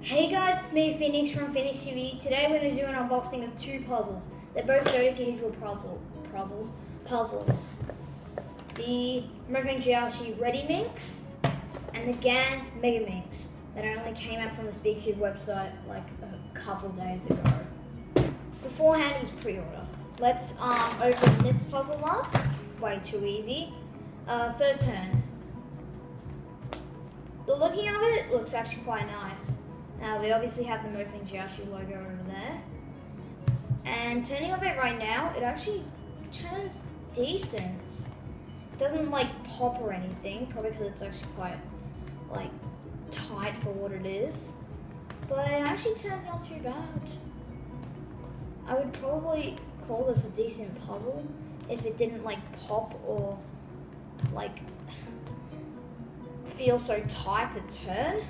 Hey guys, it's me, Phoenix from Phoenix TV. Today we're going to do an unboxing of two puzzles. They're both dodecahedral puzzles. The Megaminx Rediminx and the GAN Megaminx that only came out from the Speedcube website like a couple days ago. Beforehand it was pre-order. Let's open this puzzle up. Way too easy. First turns. The looking of it looks actually quite nice. We obviously have the Megaminx logo over there. And turning of it right now, it actually turns decent. It doesn't like pop or anything, probably because it's actually quite like tight for what it is. But it actually turns not too bad. I would probably call this a decent puzzle if it didn't like pop or like feel so tight to turn.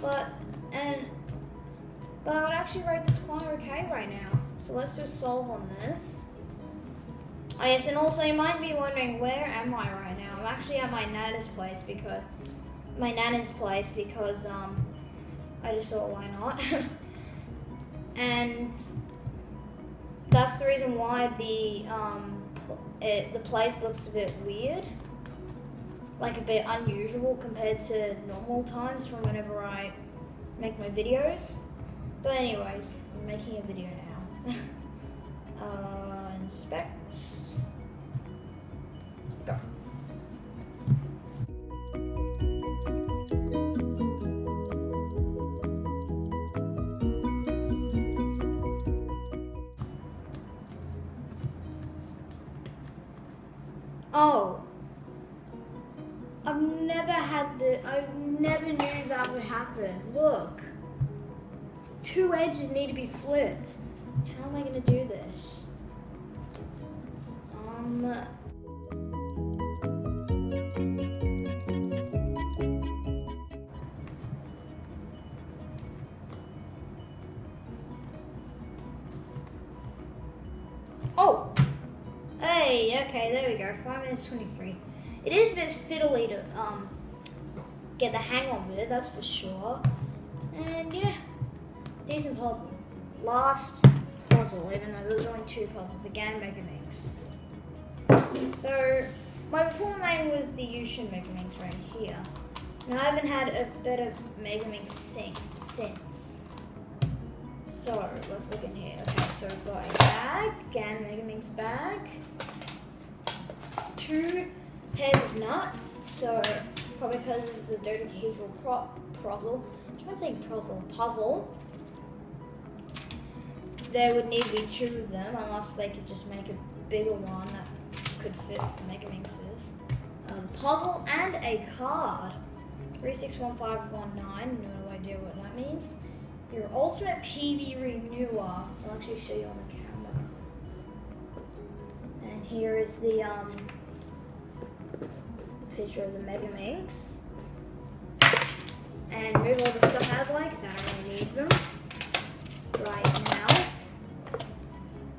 But I would actually rate this quite okay right now. So let's just solve on this. Oh yes, and also you might be wondering, where am I right now? I'm actually at my nana's place because I just thought, why not? And that's the reason why the place looks a bit weird. Like a bit unusual compared to normal times from whenever I make my videos. But anyways, I'm making a video now. Inspect. Go. Oh. I never knew that would happen. Look. Two edges need to be flipped. How am I gonna do this? Oh! Hey, okay, there we go. 5 minutes 23. It is a bit fiddly to get the hang of it, that's for sure. And yeah, decent puzzle. Last puzzle, even though there's only two puzzles, the GAN Megaminx. So, my before name was the Yushin Megaminx right here. And I haven't had a better Megaminx since. So, let's look in here. Okay, so we've got a bag, GAN Megaminx bag. 2 pairs of nuts, so probably because this is a dodecahedral puzzle. I can't say puzzle. There would need to be 2 of them, unless they could just make a bigger one that could fit Megaminx's. Puzzle and a card. 361519, no idea what that means. Your ultimate PB renewer. I'll actually show you on the camera. And here is the picture of the Megaminx. And move all the stuff out of the way because I don't really need them right now.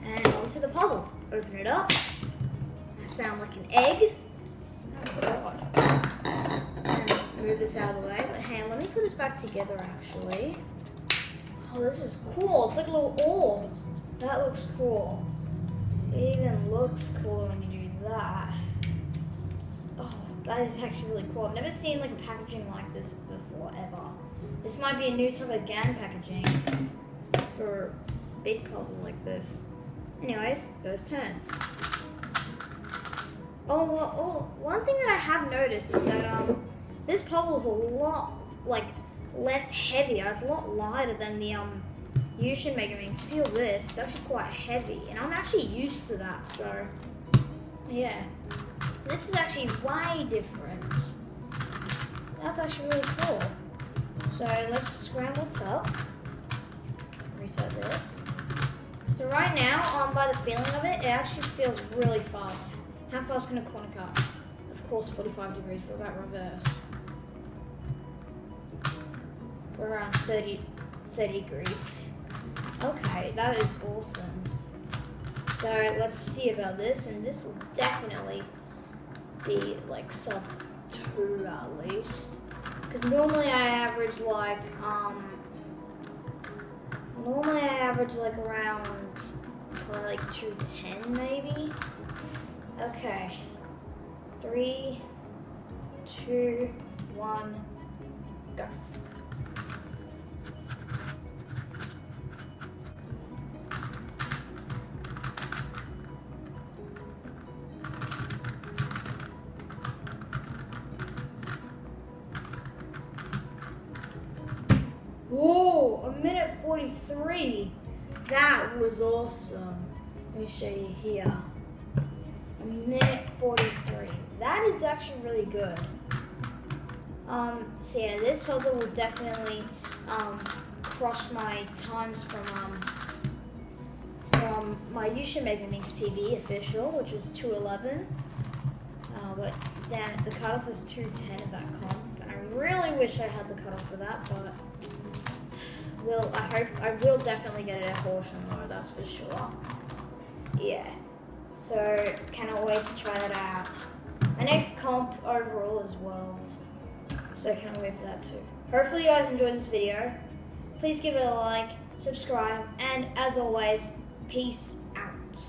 And onto the puzzle. Open it up. I sound like an egg. Oh god. And move this out of the way. But hey, let me put this back together actually. Oh, this is cool. It's like a little orb. That looks cool. It even looks cool when you do that. Oh, that is actually really cool. I've never seen like a packaging like this before, ever. This might be a new type of GAN packaging for a big puzzle like this. Anyways, first turns. One thing that I have noticed is that this puzzle is a lot like less heavier. It's a lot lighter than the Yushin Megaminx. Feel this, it's actually quite heavy, and I'm actually used to that, so yeah. This is actually way different. That's actually really cool. So let's scramble this up. Reset this. So right now, by the feeling of it, it actually feels really fast. How fast can a corner cut? Of course, 45 degrees. What about reverse? We're around 30 degrees. Okay, that is awesome. So let's see about this, and this will definitely be like sub 2 at least. because normally I average like around probably like 210 maybe. Okay. 3, 2, 1, go. Whoa, a minute 43. That was awesome. Let me show you here. A minute 43. That is actually really good. So yeah, this puzzle will definitely crush my times from my YouTube Megaminx PB official, which was 2:11. But damn it, the cutoff was 2:10 of that comp. I really wish I had the cutoff for that, but I will definitely get it at Horsham though, that's for sure. Yeah. So cannot wait to try that out. My next comp overall is Worlds. So I can't wait for that too. Hopefully you guys enjoyed this video. Please give it a like, subscribe, and as always, peace out.